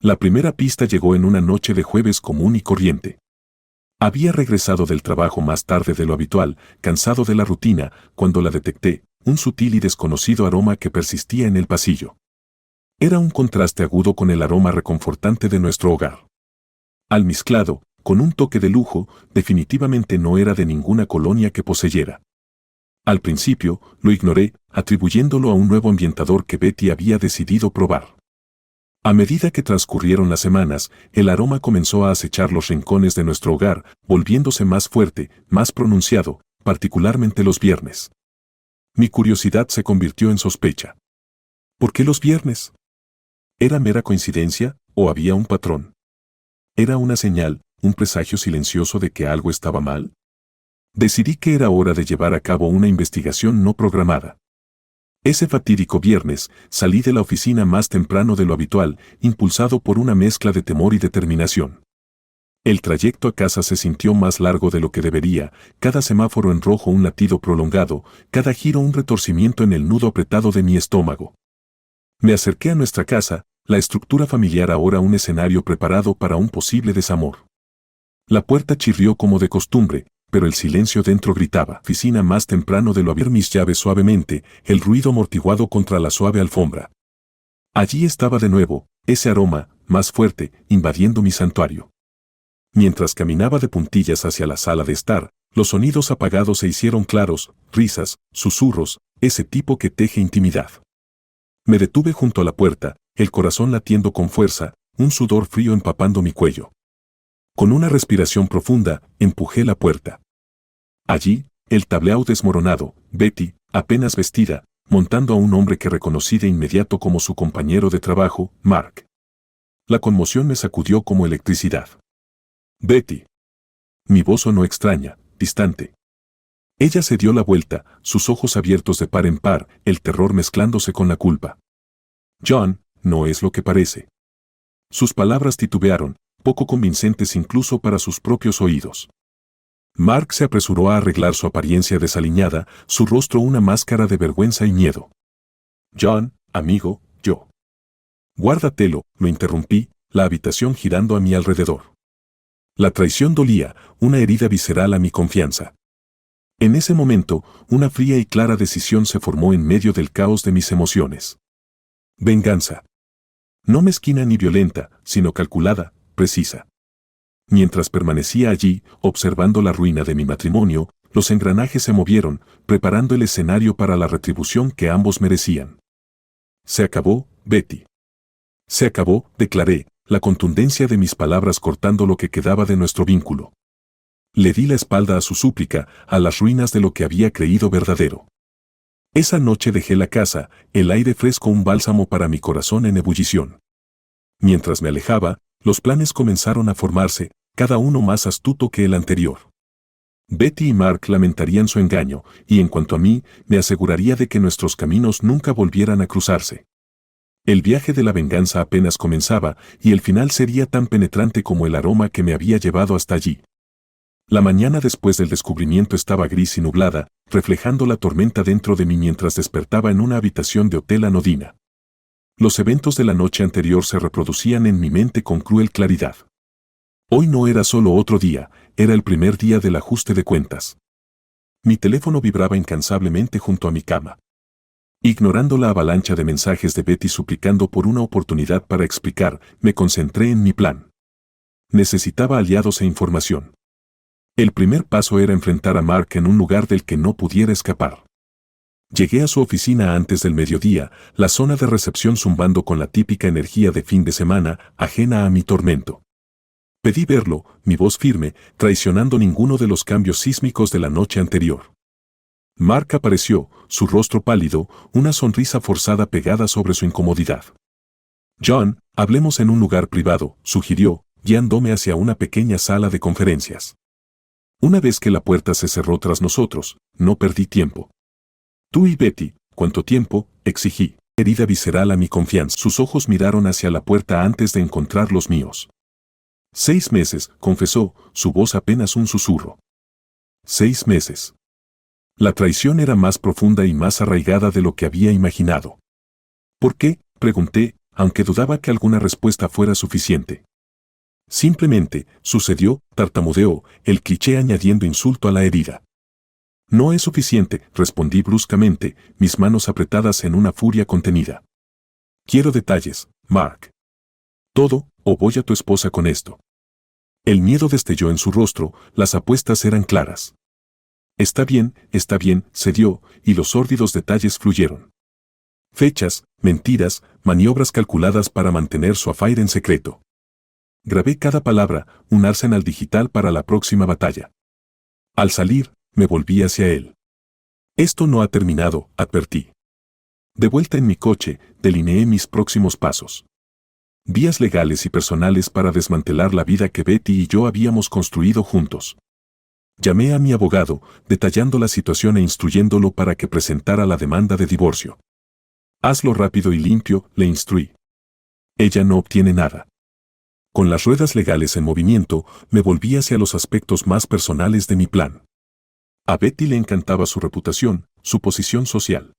La primera pista llegó en una noche de jueves común y corriente. Había regresado del trabajo más tarde de lo habitual, cansado de la rutina, cuando la detecté, un sutil y desconocido aroma que persistía en el pasillo. Era un contraste agudo con el aroma reconfortante de nuestro hogar. Almizclado, con un toque de lujo, definitivamente no era de ninguna colonia que poseyera. Al principio, lo ignoré, atribuyéndolo a un nuevo ambientador que Betty había decidido probar. A medida que transcurrieron las semanas, el aroma comenzó a acechar los rincones de nuestro hogar, volviéndose más fuerte, más pronunciado, particularmente los viernes. Mi curiosidad se convirtió en sospecha. ¿Por qué los viernes? ¿Era mera coincidencia, o había un patrón? ¿Era una señal, un presagio silencioso de que algo estaba mal? Decidí que era hora de llevar a cabo una investigación no programada. Ese fatídico viernes, salí de la oficina más temprano de lo habitual, impulsado por una mezcla de temor y determinación. El trayecto a casa se sintió más largo de lo que debería, cada semáforo en rojo un latido prolongado, cada giro un retorcimiento en el nudo apretado de mi estómago. Me acerqué a nuestra casa, la estructura familiar ahora un escenario preparado para un posible desamor. La puerta chirrió como de costumbre, pero el silencio dentro gritaba. Oficina más temprano de lo abrir mis llaves suavemente, el ruido amortiguado contra la suave alfombra. Allí estaba de nuevo, ese aroma, más fuerte, invadiendo mi santuario. Mientras caminaba de puntillas hacia la sala de estar, los sonidos apagados se hicieron claros, risas, susurros, ese tipo que teje intimidad. Me detuve junto a la puerta, el corazón latiendo con fuerza, un sudor frío empapando mi cuello. Con una respiración profunda, empujé la puerta. Allí, el tableau desmoronado, Betty, apenas vestida, montando a un hombre que reconocí de inmediato como su compañero de trabajo, Mark. La conmoción me sacudió como electricidad. Betty. Mi voz sonó extraña, distante. Ella se dio la vuelta, sus ojos abiertos de par en par, el terror mezclándose con la culpa. John, no es lo que parece. Sus palabras titubearon, poco convincentes incluso para sus propios oídos. Mark se apresuró a arreglar su apariencia desaliñada, su rostro una máscara de vergüenza y miedo. John, amigo, yo. Guárdatelo, lo interrumpí, la habitación girando a mi alrededor. La traición dolía, una herida visceral a mi confianza. En ese momento, una fría y clara decisión se formó en medio del caos de mis emociones. Venganza. No mezquina ni violenta, sino calculada, precisa. Mientras permanecía allí, observando la ruina de mi matrimonio, los engranajes se movieron, preparando el escenario para la retribución que ambos merecían. Se acabó, Betty. Se acabó, declaré, la contundencia de mis palabras cortando lo que quedaba de nuestro vínculo. Le di la espalda a su súplica, a las ruinas de lo que había creído verdadero. Esa noche dejé la casa, el aire fresco un bálsamo para mi corazón en ebullición. Mientras me alejaba, los planes comenzaron a formarse, cada uno más astuto que el anterior. Betty y Mark lamentarían su engaño, y en cuanto a mí, me aseguraría de que nuestros caminos nunca volvieran a cruzarse. El viaje de la venganza apenas comenzaba, y el final sería tan penetrante como el aroma que me había llevado hasta allí. La mañana después del descubrimiento estaba gris y nublada, reflejando la tormenta dentro de mí mientras despertaba en una habitación de hotel anodina. Los eventos de la noche anterior se reproducían en mi mente con cruel claridad. Hoy no era solo otro día, era el primer día del ajuste de cuentas. Mi teléfono vibraba incansablemente junto a mi cama. Ignorando la avalancha de mensajes de Betty suplicando por una oportunidad para explicar, me concentré en mi plan. Necesitaba aliados e información. El primer paso era enfrentar a Mark en un lugar del que no pudiera escapar. Llegué a su oficina antes del mediodía, la zona de recepción zumbando con la típica energía de fin de semana, ajena a mi tormento. Pedí verlo, mi voz firme, traicionando ninguno de los cambios sísmicos de la noche anterior. Mark apareció, su rostro pálido, una sonrisa forzada pegada sobre su incomodidad. John, hablemos en un lugar privado, sugirió, guiándome hacia una pequeña sala de conferencias. Una vez que la puerta se cerró tras nosotros, no perdí tiempo. Tú y Betty, ¿cuánto tiempo?, exigí, herida visceral a mi confianza. Sus ojos miraron hacia la puerta antes de encontrar los míos. 6 meses, confesó, su voz apenas un susurro. 6 meses. La traición era más profunda y más arraigada de lo que había imaginado. ¿Por qué?, pregunté, aunque dudaba que alguna respuesta fuera suficiente. Simplemente, sucedió, tartamudeó, el cliché añadiendo insulto a la herida. No es suficiente, respondí bruscamente, mis manos apretadas en una furia contenida. Quiero detalles, Mark. Todo, o voy a tu esposa con esto. El miedo destelló en su rostro, las apuestas eran claras. Está bien, cedió, y los sórdidos detalles fluyeron. Fechas, mentiras, maniobras calculadas para mantener su affaire en secreto. Grabé cada palabra, un arsenal digital para la próxima batalla. Al salir, me volví hacia él. Esto no ha terminado, advertí. De vuelta en mi coche, delineé mis próximos pasos. Vías legales y personales para desmantelar la vida que Betty y yo habíamos construido juntos. Llamé a mi abogado, detallando la situación e instruyéndolo para que presentara la demanda de divorcio. Hazlo rápido y limpio, le instruí. Ella no obtiene nada. Con las ruedas legales en movimiento, me volví hacia los aspectos más personales de mi plan. A Betty le encantaba su reputación, su posición social.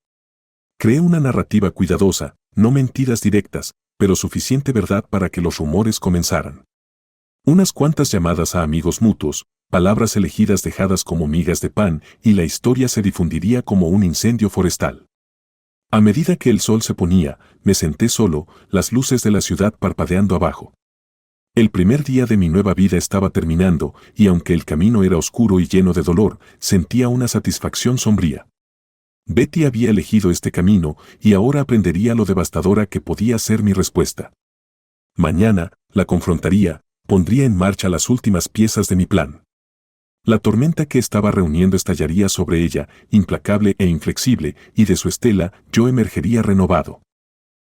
Creé una narrativa cuidadosa, no mentiras directas, pero suficiente verdad para que los rumores comenzaran. Unas cuantas llamadas a amigos mutuos, palabras elegidas dejadas como migas de pan, y la historia se difundiría como un incendio forestal. A medida que el sol se ponía, me senté solo, las luces de la ciudad parpadeando abajo. El primer día de mi nueva vida estaba terminando, y aunque el camino era oscuro y lleno de dolor, sentía una satisfacción sombría. Betty había elegido este camino, y ahora aprendería lo devastadora que podía ser mi respuesta. Mañana, la confrontaría, pondría en marcha las últimas piezas de mi plan. La tormenta que estaba reuniendo estallaría sobre ella, implacable e inflexible, y de su estela yo emergería renovado.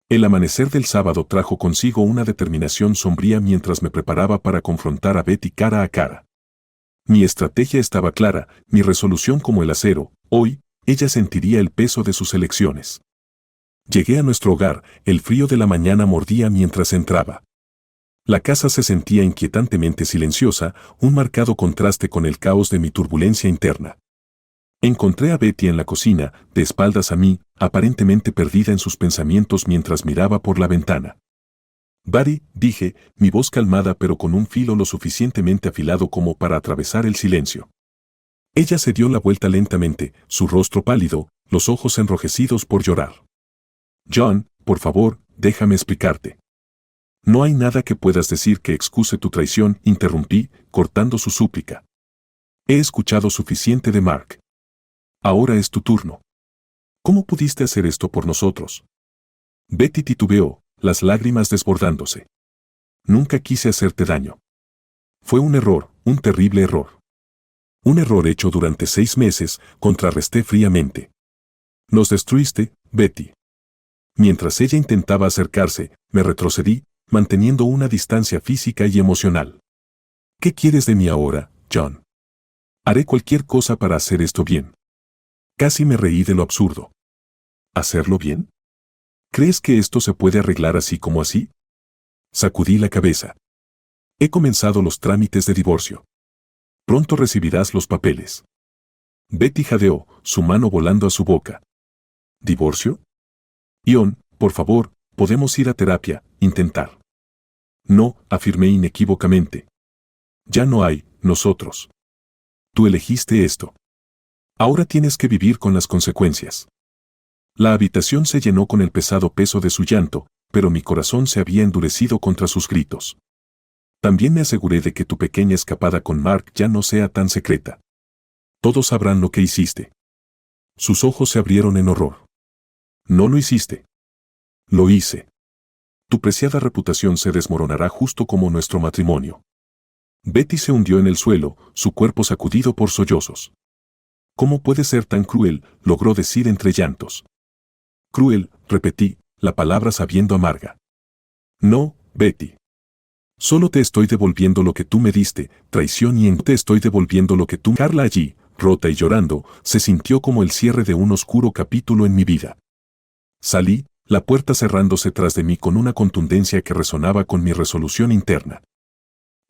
El amanecer del sábado trajo consigo una determinación sombría mientras me preparaba para confrontar a Betty cara a cara. Mi estrategia estaba clara, mi resolución como el acero. Hoy, ella sentiría el peso de sus elecciones. Llegué a nuestro hogar, el frío de la mañana mordía mientras entraba. La casa se sentía inquietantemente silenciosa, un marcado contraste con el caos de mi turbulencia interna. Encontré a Betty en la cocina, de espaldas a mí, aparentemente perdida en sus pensamientos mientras miraba por la ventana. Buddy, dije, mi voz calmada pero con un filo lo suficientemente afilado como para atravesar el silencio. Ella se dio la vuelta lentamente, su rostro pálido, los ojos enrojecidos por llorar. John, por favor, déjame explicarte. No hay nada que puedas decir que excuse tu traición, interrumpí, cortando su súplica. He escuchado suficiente de Mark. Ahora es tu turno. ¿Cómo pudiste hacer esto por nosotros? Betty titubeó, las lágrimas desbordándose. Nunca quise hacerte daño. Fue un error, un terrible error. Un error hecho durante 6 meses, contrarresté fríamente. Nos destruiste, Betty. Mientras ella intentaba acercarse, me retrocedí, manteniendo una distancia física y emocional. ¿Qué quieres de mí ahora, John? Haré cualquier cosa para hacer esto bien. Casi me reí de lo absurdo. ¿Hacerlo bien? ¿Crees que esto se puede arreglar así como así? Sacudí la cabeza. He comenzado los trámites de divorcio. Pronto recibirás los papeles. Betty jadeó, su mano volando a su boca. ¿Divorcio? Ion, por favor, podemos ir a terapia, intentar. No, afirmé inequívocamente. Ya no hay, nosotros. Tú elegiste esto. Ahora tienes que vivir con las consecuencias. La habitación se llenó con el pesado peso de su llanto, pero mi corazón se había endurecido contra sus gritos. También me aseguré de que tu pequeña escapada con Mark ya no sea tan secreta. Todos sabrán lo que hiciste. Sus ojos se abrieron en horror. No lo hiciste. Lo hice. Tu preciada reputación se desmoronará justo como nuestro matrimonio. Betty se hundió en el suelo, su cuerpo sacudido por sollozos. ¿Cómo puede ser tan cruel?, logró decir entre llantos. Cruel, repetí, la palabra sabiendo amarga. No, Betty. Solo te estoy devolviendo lo que tú me diste, traición y te estoy devolviendo lo que tú... Carla allí, rota y llorando, se sintió como el cierre de un oscuro capítulo en mi vida. Salí, la puerta cerrándose tras de mí con una contundencia que resonaba con mi resolución interna.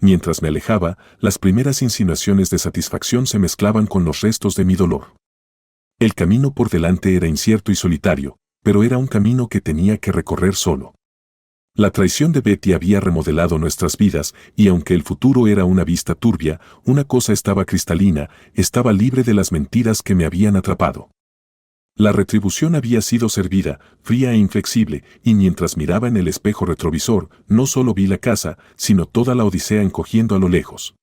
Mientras me alejaba, las primeras insinuaciones de satisfacción se mezclaban con los restos de mi dolor. El camino por delante era incierto y solitario, pero era un camino que tenía que recorrer solo. La traición de Betty había remodelado nuestras vidas, y aunque el futuro era una vista turbia, una cosa estaba cristalina: estaba libre de las mentiras que me habían atrapado. La retribución había sido servida, fría e inflexible, y mientras miraba en el espejo retrovisor, no solo vi la casa, sino toda la odisea encogiendo a lo lejos.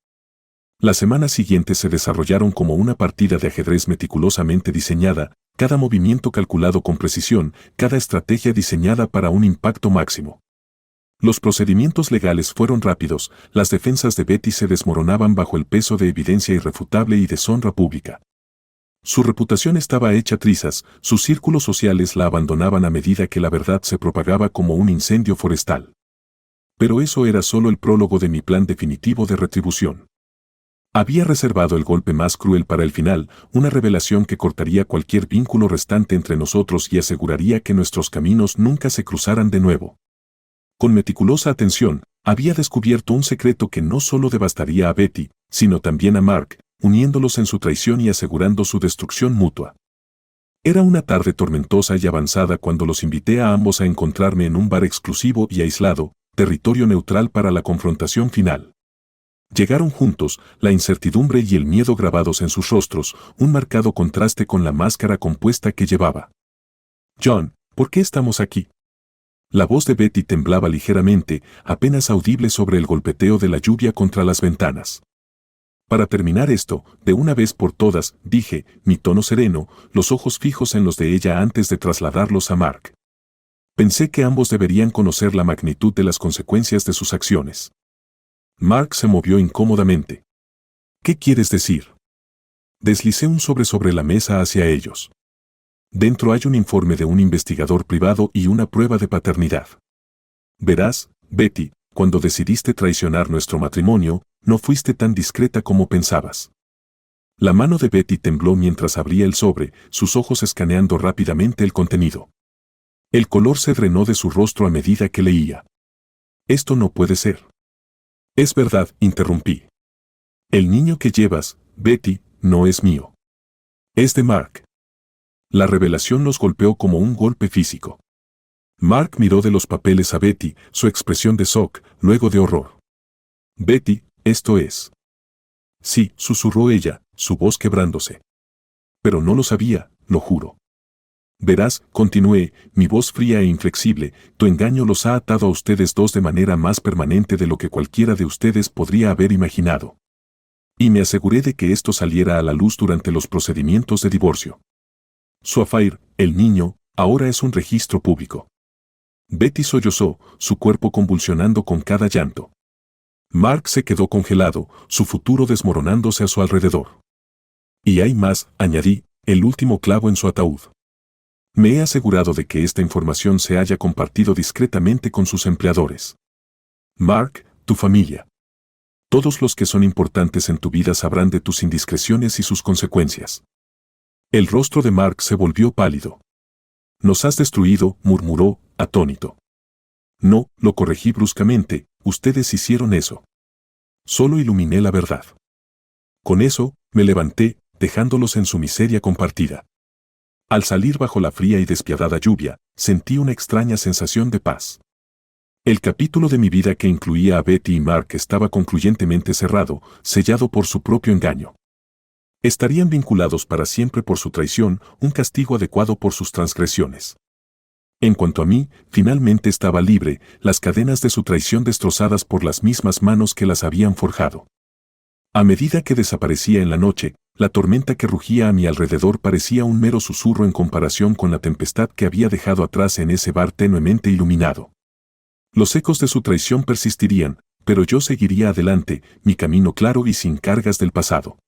Las semanas siguientes se desarrollaron como una partida de ajedrez meticulosamente diseñada, cada movimiento calculado con precisión, cada estrategia diseñada para un impacto máximo. Los procedimientos legales fueron rápidos, las defensas de Betty se desmoronaban bajo el peso de evidencia irrefutable y deshonra pública. Su reputación estaba hecha trizas, sus círculos sociales la abandonaban a medida que la verdad se propagaba como un incendio forestal. Pero eso era solo el prólogo de mi plan definitivo de retribución. Había reservado el golpe más cruel para el final, una revelación que cortaría cualquier vínculo restante entre nosotros y aseguraría que nuestros caminos nunca se cruzaran de nuevo. Con meticulosa atención, había descubierto un secreto que no solo devastaría a Betty, sino también a Mark, uniéndolos en su traición y asegurando su destrucción mutua. Era una tarde tormentosa y avanzada cuando los invité a ambos a encontrarme en un bar exclusivo y aislado, territorio neutral para la confrontación final. Llegaron juntos, la incertidumbre y el miedo grabados en sus rostros, un marcado contraste con la máscara compuesta que llevaba. «John, ¿por qué estamos aquí?». La voz de Betty temblaba ligeramente, apenas audible sobre el golpeteo de la lluvia contra las ventanas. «Para terminar esto, de una vez por todas», dije, mi tono sereno, los ojos fijos en los de ella antes de trasladarlos a Mark. Pensé que ambos deberían conocer la magnitud de las consecuencias de sus acciones. Mark se movió incómodamente. «¿Qué quieres decir?». Deslicé un sobre la mesa hacia ellos. Dentro hay un informe de un investigador privado y una prueba de paternidad. Verás, Betty, cuando decidiste traicionar nuestro matrimonio, no fuiste tan discreta como pensabas. La mano de Betty tembló mientras abría el sobre, sus ojos escaneando rápidamente el contenido. El color se drenó de su rostro a medida que leía. «Esto no puede ser». «Es verdad», interrumpí. «El niño que llevas, Betty, no es mío. Es de Mark». La revelación los golpeó como un golpe físico. Mark miró de los papeles a Betty, su expresión de shock, luego de horror. «Betty, esto es». «Sí», susurró ella, su voz quebrándose. «Pero no lo sabía, lo juro». «Verás», continué, mi voz fría e inflexible, «tu engaño los ha atado a ustedes dos de manera más permanente de lo que cualquiera de ustedes podría haber imaginado. Y me aseguré de que esto saliera a la luz durante los procedimientos de divorcio. Su affair, el niño, ahora es un registro público». Betty sollozó, su cuerpo convulsionando con cada llanto. Mark se quedó congelado, su futuro desmoronándose a su alrededor. «Y hay más», añadí, el último clavo en su ataúd. «Me he asegurado de que esta información se haya compartido discretamente con sus empleadores. Mark, tu familia. Todos los que son importantes en tu vida sabrán de tus indiscreciones y sus consecuencias». El rostro de Mark se volvió pálido. «Nos has destruido», murmuró, atónito. «No», lo corregí bruscamente, «ustedes hicieron eso. Solo iluminé la verdad». Con eso, me levanté, dejándolos en su miseria compartida. Al salir bajo la fría y despiadada lluvia, sentí una extraña sensación de paz. El capítulo de mi vida que incluía a Betty y Mark estaba concluyentemente cerrado, sellado por su propio engaño. Estarían vinculados para siempre por su traición, un castigo adecuado por sus transgresiones. En cuanto a mí, finalmente estaba libre, las cadenas de su traición destrozadas por las mismas manos que las habían forjado. A medida que desaparecía en la noche, la tormenta que rugía a mi alrededor parecía un mero susurro en comparación con la tempestad que había dejado atrás en ese bar tenuemente iluminado. Los ecos de su traición persistirían, pero yo seguiría adelante, mi camino claro y sin cargas del pasado.